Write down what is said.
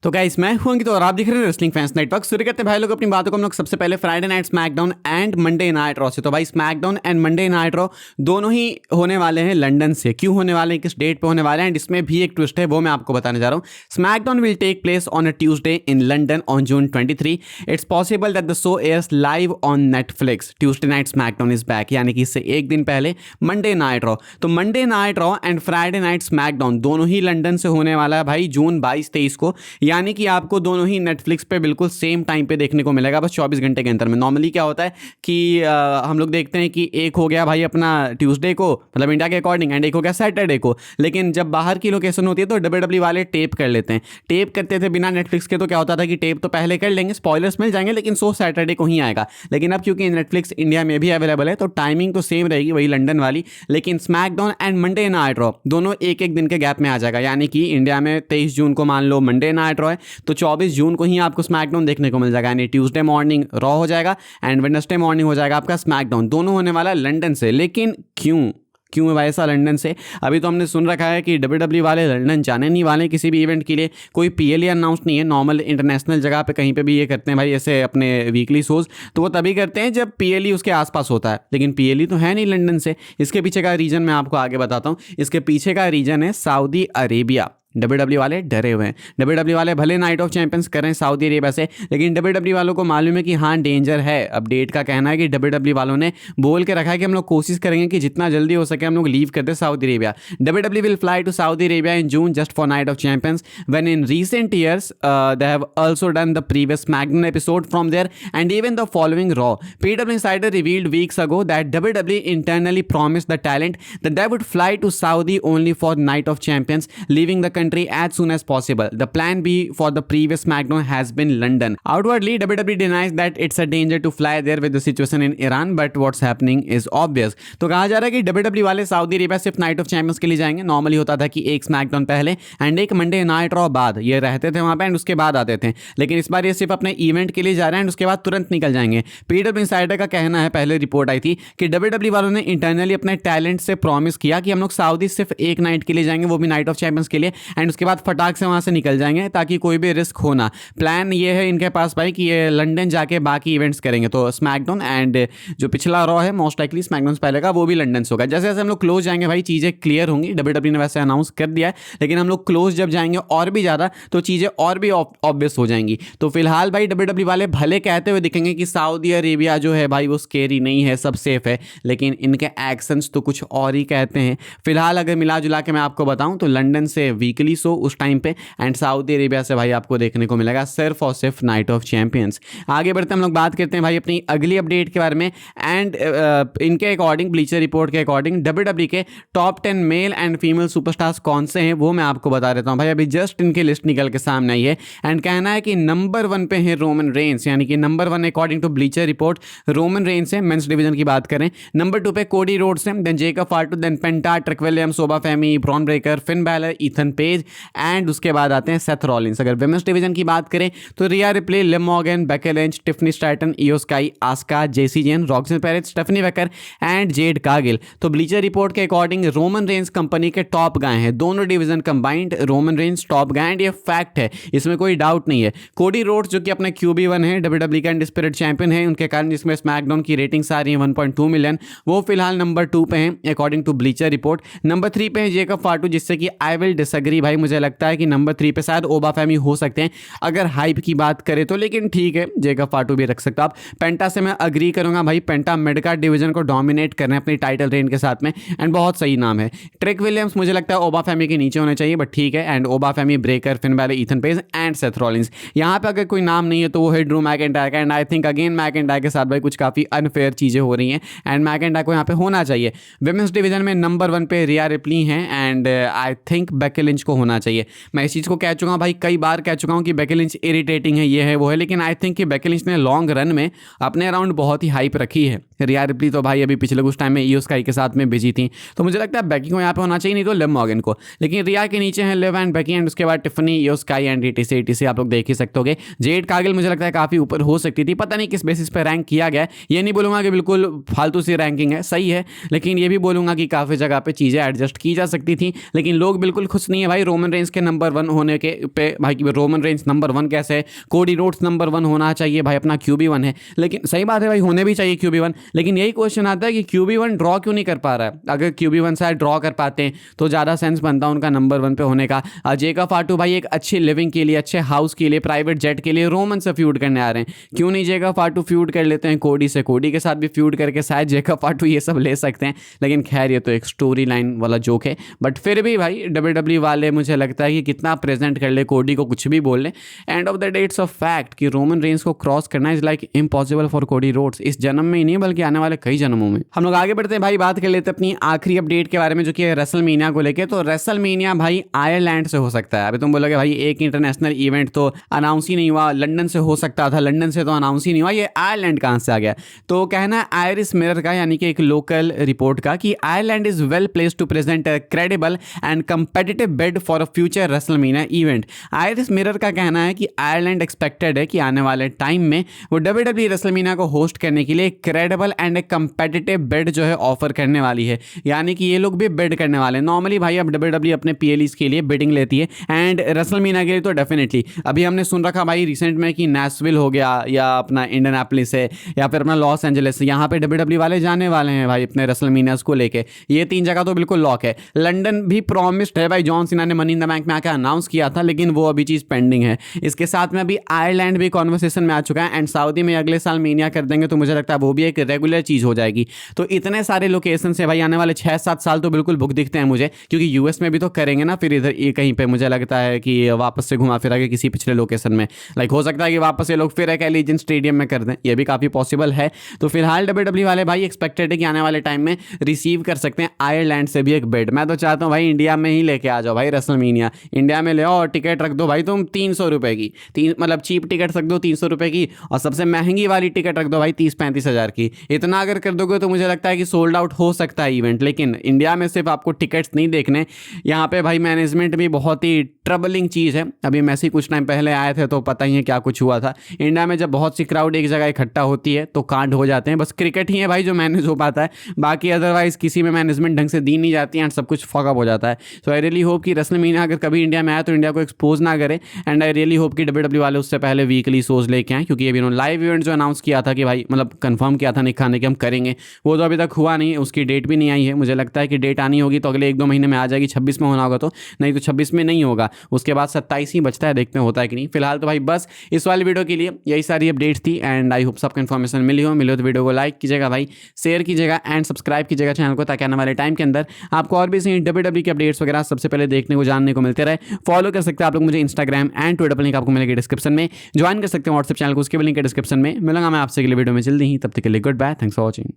तो गाइस मैं हूं अंकित और आप देख रहे हैं रेसलिंग फैंस नेटवर्क। शुरू करते हैं भाई लोग अपनी बातों को हम लोग सबसे पहले Friday night SmackDown and Monday night raw से। तो भाई SmackDown and Monday night raw दोनों ही होने वाले हैं लंदन से। क्यों होने वाले हैं, किस डेट पे होने वाले हैं, एंड इसमें भी एक ट्विस्ट है, वो मैं आपको बताने जा रहा हूँ। SmackDown will take place on a Tuesday in London on June 23। It's possible that the show airs live on Netflix. Tuesday night SmackDown is back, यानी कि इससे एक दिन पहले मंडे नाइट रॉ। तो Monday night Raw and Friday night SmackDown दोनों ही London से होने वाला है भाई जून 22-23 को, यानी कि आपको दोनों ही नेटफ्लिक्स पे बिल्कुल सेम टाइम पे देखने को मिलेगा, बस 24 घंटे के अंतर में। नॉर्मली क्या होता है कि हम लोग देखते हैं कि एक हो गया भाई अपना ट्यूसडे को, मतलब इंडिया के अकॉर्डिंग, एंड एक हो गया सैटरडे को। लेकिन जब बाहर की लोकेशन होती है तो WWE वाले टेप कर लेते हैं। टेप करते थे बिना नेटफ्लिक्स के, तो क्या होता था कि टेप तो पहले कर लेंगे, स्पॉयलर्स मिल जाएंगे, लेकिन शो सैटरडे को ही आएगा। लेकिन अब क्योंकि नेटफ्लिक्स इंडिया में भी अवेलेबल है तो टाइमिंग तो सेम रहेगी, वही लंदन वाली, लेकिन SmackDown and Monday night raw दोनों एक एक दिन के गैप में आ जाएगा। यानी कि इंडिया में 23 जून को मान लो मंडे नाइट रॉ है, तो 24 जून को ही आपको स्मैकडाउन देखने को मिल जाएगा। यानी ट्यूसडे मॉर्निंग रॉ हो जाएगा एंड वेडनेसडे मॉर्निंग हो जाएगा आपका स्मैकडाउन। दोनों होने वाला लंदन से। लेकिन क्यों है भाई ऐसा लंदन से? अभी तो हमने सुन रखा है कि WWE वाले लंदन जाने नहीं वाले किसी भी इवेंट के लिए। कोई PLE अनाउंस नहीं है। नॉर्मल इंटरनेशनल जगह पे कहीं पे भी ये करते हैं भाई ऐसे अपने वीकली शोज, तो वो तभी करते हैं जब PLE उसके आसपास होता है। लेकिन PLE तो है नहीं लंदन से। इसके पीछे का रीजन मैं आपको आगे बताता हूँ। इसके पीछे का रीजन है सऊदी अरेबिया। WWE वाले डरे हुए हैं। WWE वाले भले नाइट ऑफ चैंपियंस कर रहे हैं सऊदी अरेबिया से, लेकिन WWE वालों को मालूम है कि हाँ डेंजर है। अपडेट का कहना है कि WWE वालों ने बोल के रखा है कि हम लोग कोशिश करेंगे कि जितना जल्दी हो सके हम लोग लीव कर दे Saudi Arabia. WWE will fly to Saudi Arabia in June just for Night of Champions when in recent years they have also done the previous SmackDown episode from there and even the following Raw. PW Insider revealed weeks ago that WWE internally promised the talent that they would fly to Saudi only for Night of Champions, leaving the country as soon as possible. The plan B for the previous SmackDown has been London. Outwardly, WWE denies that it's a danger to fly there with the situation in Iran, but what's happening is obvious. तो कहा जा रहा है कि WWE वाले Saudi Arabia सिर्फ night of champions के लिए जाएंगे। नॉर्मली होता था कि एक स्मैकडाउन पहले एंड एक मंडे नाइट रॉ बाद, ये रहते थे वहां पे एंड उसके बाद आते थे। लेकिन इस बार ये सिर्फ अपने इवेंट के लिए जा रहे हैं एंड उसके बाद तुरंत निकल जाएंगे। PW Insider का कहना है, पहले रिपोर्ट आई थी कि WWE वालों ने इंटरनली अपने टैलेंट से प्रॉमिस किया कि हम लोग सऊदी सिर्फ एक नाइट के लिए जाएंगे, वो भी नाइट ऑफ चैंपियंस के लिए, एंड उसके बाद फटाक से वहां से निकल जाएंगे ताकि कोई भी रिस्क हो ना। प्लान ये है इनके पास भाई कि ये लंदन जाके बाकी इवेंट्स करेंगे। तो स्मैकडाउन एंड जो पिछला रॉ है मोस्ट लाइकली स्मैकडाउन पहले का, वो भी लंदन से होगा। जैसे जैसे हम लोग क्लोज जाएंगे भाई चीज़ें क्लियर होंगी। WWE ने वैसे अनाउंस कर दिया है, लेकिन हम लोग क्लोज जब जाएंगे और भी ज़्यादा तो चीज़ें और भी ऑब्वियस हो जाएंगी। तो फिलहाल भाई WWE वाले भले कहते हुए दिखेंगे कि सऊदी अरेबिया जो है भाई वो स्केरी नहीं है, सब सेफ है, लेकिन इनके एक्शंस तो कुछ और ही कहते हैं। फिलहाल अगर मिला जुला के मैं आपको बताऊं तो लंदन से वीकली शो उस टाइम पे एंड सऊदी अरेबिया से भाई आपको देखने को मिलेगा सिर्फ और सिर्फ नाइट ऑफ चैंपियंस। आगे बढ़ते हम लोग बात करते हैं भाई अपनी अगली अपडेट के बारे में। एंड इनके अकॉर्डिंग, ब्लीचर रिपोर्ट के अकॉर्डिंग, WWE के top 10 male and female superstars कौन से हैं वो मैं आपको बता देता हूं भाई। अभी जस्ट इनकी लिस्ट निकल के सामने आई है एंड कहना है कि नंबर 1 पे है रोमन रेंस, यानी कि number 1 according to Bleacher Report Roman Reigns है। मेंस डिवीजन की बात करें, नंबर 2 पे कोडी रोड्स है, then Jacob Fatu, then Penta, Trick Williams, Oba Femi, Bron Breakker, Finn Balor, Ethan Page, and उसके बाद आते हैं सेथ रॉलिंस। अगर विमेंस डिवीजन की बात करें तो Rhea Ripley, Liv Morgan, Becky Lynch, Tiffany Stratton, Iyo Sky, Asuka, Jacy Jayne, Roxanne Perez, Stephanie waker and Z Kargil. तो ब्लीचर रिपोर्ट के अकॉर्डिंग रोमन रेंस कंपनी के टॉप गाय हैं। दोनों division combined Roman Reigns top guy and ये fact है, इसमें कोई doubt नहीं है। कोडी रोड्स जो कि अपने QB1 है, WWE का अनडिस्प्यूटेड चैंपियन है, उनके कारण जिसमें स्मैकडाउन की रेटिंग्स आ रही है 1.2 मिलियन, वो फिलहाल नंबर 2 पे हैं according to Bleacher report. Number 3 पे है जेकब फार्टू, जिससे कि आई विल डिसएग्री भाई, मुझे लगता है कि नंबर 3 पे शायद ओबा फेमी हो सकते हैं अगर हाइप की बात करें तो, लेकिन ठीक है जेकब फार्टू भी रख सकता आप। पेंटा से मैं अग्री करूंगा भाई, पेंटा मिडकार्ड डिवीजन को डोमिनेट कर रहे हैं अपनी टाइटल रेंज के साथ में एंड बहुत सही नाम है। ट्रिक विलियम्स मुझे लगता है ओबा फेमी के नीचे होने चाहिए, बट ठीक है, and Oba Femi, Breakker, Finn Balor, Ethan Page and Seth Rollins. यहाँ पे अगर कोई नाम नहीं है तो वो है ड्रू मैकिंटायर का, and I think again McIntyre के साथ भाई कुछ काफी अनफेयर चीजें हो रही हैं एंड मैकिंटायर को यहाँ पे होना चाहिए। विमेंस डिवीजन में नंबर 1 पे रिया रिप्ली हैं and I think Becky Lynch को होना चाहिए। मैं इस चीज़ को कह चुका हूँ भाई, कई बार कह चुका हूँ कि बेकी लिंच इरिटेटिंग है, ये है वो है, लेकिन आई थिंक कि बेकी लिंच ने लॉन्ग रन में अपने अराउंड बहुत ही हाइप रखी है। रिया रिप्ली तो भाई अभी पिछले कुछ टाइम में ईओ स्काई के साथ में बिजी थी, तो मुझे लगता है बेकी को यहाँ पे होना चाहिए, नहीं तो लिव मॉर्गन को। लेकिन रिया के नीचे हैं लिव एंड बेकी, एंड उसके बाद Tiffany, Iyo Sky and ETC आप लोग देख ही सकते होगे। जेड कार्गिल मुझे लगता है काफ़ी ऊपर हो सकती थी, पता नहीं किस बेसिस पे रैंक किया गया है। ये नहीं बोलूँगा कि बिल्कुल फालतू सी रैंकिंग है, सही है, लेकिन ये भी बोलूँगा कि काफ़ी जगह पे चीज़ें एडजस्ट की जा सकती थी। लेकिन लोग बिल्कुल खुश नहीं है भाई रोमन रेंज के नंबर 1 होने के पे। भाई रोमन रेंज नंबर 1 कैसे है, कोडी रोड्स नंबर 1 होना चाहिए भाई, अपना QB1 है। लेकिन सही बात है भाई, होने भी चाहिए QB1, लेकिन यही क्वेश्चन आता है कि QB1 ड्रॉ क्यों नहीं कर पा रहा है। अगर QB1 शायद ड्रॉ कर पाते हैं तो ज़्यादा सेंस बनता उनका नंबर 1 पे होने का। जेका फाटू भाई एक अच्छी लिविंग के लिए, अच्छे हाउस के लिए, प्राइवेट जेट के लिए रोमन से फ्यूड करने आ रहे हैं, क्यों नहीं जेका फाटू फ्यूड कर लेते हैं कोडी से, कोडी के साथ भी फ्यूड करके शायद जेका फाटू ये सब ले सकते हैं। लेकिन खैर ये तो एक स्टोरी लाइन वाला जोक है, बट फिर भी भाई WWE वाले मुझे लगता है कि कितना प्रेजेंट कर ले, कोडी को कुछ भी बोल ले, end of the day it's a fact कि रोमन रेंज को क्रॉस करना is like impossible for Cody Rhodes, इस जन्म में ही नहीं बल्कि आने वाले कई जन्मों में। हम लोग आगे बढ़ते हैं भाई, बात कर लेते हैं अपनी आखिरी अपडेट के बारे में जो कि है रेसलमेनिया को लेके। तो रेसलमेनिया भाई आयरलैंड से हो सकता है। अभी तुम बोलोगे भाई एक इंटरनेशनल इवेंट तो अनाउंस ही नहीं हुआ, लंदन से हो सकता था, लंदन से तो अनाउंस ही नहीं हुआ, ये आयरलैंड कहाँ से आ गया। तो कहना है आयरिस मिरर का, यानी कि एक लोकल रिपोर्ट का, कि Ireland is well placed to present a credible and competitive bid for a future WrestleMania event. Irish Mirror का कहना है कि आयरलैंड एक्सपेक्टेड है कि आने वाले टाइम में वो WWE रेसलमेनिया को होस्ट करने के लिए क्रेडिबल एंड एक कंपेटिटिव बिड जो है ऑफर करने वाली है, यानी कि ये लोग भी बिड करने वाले हैं। नॉर्मली भाई अब WWE अपने PLEs के लिए बिडिंग लेती है, एंड रेसलमेनिया के लिए तो डेफिनेटली अभी हमने सुन रखा भाई रिसेंट में कि नैशविल हो गया, या अपना इंडियानापोलिस है, या फिर अपना लॉस एंजलिस, यहाँ पे WWE वाले जाने वाले हैं भाई अपने रेसलमेनियास को लेके। ये 3 जगह तो बिल्कुल लॉक है। लंदन भी प्रॉमिस्ड है भाई, जॉन सीना ने मनी इन द बैंक में आकर अनाउंस किया था, लेकिन वो अभी चीज़ पेंडिंग है। इसके साथ में अभी आयरलैंड भी कॉन्वर्सेशन में आ चुका है, एंड सऊदी में अगले साल मेनिया कर देंगे, तो मुझे लगता है वो भी एक रेगुलर चीज़ हो जाएगी। तो इतने सारे लोकेशन से भाई आने वाले 6-7 साल तो बिल्कुल बुक दिखते हैं मुझे, क्योंकि US में भी तो करेंगे ना, फिर इधर ये कहीं पे मुझे लगता है कि वापस से घुमा फिरा के किसी पिछले लोकेशन में, लाइक हो सकता है कि वापस ये लोग फिर एक एलिजेंट स्टेडियम में कर दें, ये भी काफ़ी पॉसिबल है। तो फिलहाल WWE वाले भाई एक्सपेक्टेड है कि आने वाले टाइम में रिसीव कर सकते हैं आयरलैंड से भी एक बिड। मैं तो चाहता हूँ भाई इंडिया में ही लेके आ जाओ भाई रेसलमेनिया, इंडिया में ले आओ और टिकट रख दो भाई तुम 300 रुपये की, मतलब चीप टिकट रख दो 300 रुपये की, और सबसे महंगी वाली टिकट रख दो भाई 30-35 हज़ार की। इतना अगर कर दोगे तो मुझे लगता है कि सोल्ड आउट हो सकता है इवेंट। लेकिन इंडिया में सिर्फ आपको टिकट्स नहीं देखने, यहाँ पे भाई मैनेजमेंट भी बहुत ही ट्रबलिंग चीज़ है। अभी मैसी कुछ टाइम पहले आए थे तो पता ही है क्या कुछ हुआ था। इंडिया में जब बहुत सी क्राउड एक जगह इकट्ठा होती है तो कांड हो जाते हैं। बस क्रिकेट ही है भाई जो मैनेज हो पाता है, बाकी अदरवाइज किसी में मैनेजमेंट ढंग से दी नहीं जाती है एंड सब कुछ फॉकअप हो जाता है। सो आई रियली होप कि रेसलमेनिया अगर कभी इंडिया में आया तो इंडिया को एक्सपोज ना करे, एंड आई रियली होप कि WWE वाले उससे पहले वीकली शोज लेके आए, क्योंकि अभी उन्होंने लाइव इवेंट जो अनाउंस किया था कि भाई मतलब कंफर्म किया था निखाने के हम करेंगे, वो तो अभी तक हुआ नहीं, उसकी डेट भी नहीं आई है। मुझे लगता है कि डेट आनी होगी तो अगले 1-2 महीने में आ जाएगी, 26 में होना होगा तो, नहीं तो 26 में नहीं होगा, उसके बाद 27 ही बचता है, देखते हैं होता है कि नहीं। फिलहाल तो भाई बस इस वाली वीडियो के लिए यही सारी अपडेट्स थी, एंड आई होप सबको इन्फॉर्मेशन मिली हो तो वीडियो को लाइक कीजिएगा भाई, शेयर कीजिएगा एंड सब्सक्राइब कीजिएगा चैनल को, ताकि आने वाले टाइम के अंदर आपको और भी सही WWE के अपडेट्स वगैरह सबसे पहले देखने को जानने को मिलते रहे। फॉलो कर सकते हैं आप लोग मुझे इंस्टाग्राम एंड ट्विटर पर, लिंक आपको मिलेगी डिस्क्रिप्शन में। ज्वाइन कर सकते हैं व्हाट्सएप चैनल को, उसके भी लिंक है डिस्क्रिप्शन में। मिलूंगा मैं आपसे अगले वीडियो में जल्दी ही, तब तक के लिए goodbye, thanks for watching.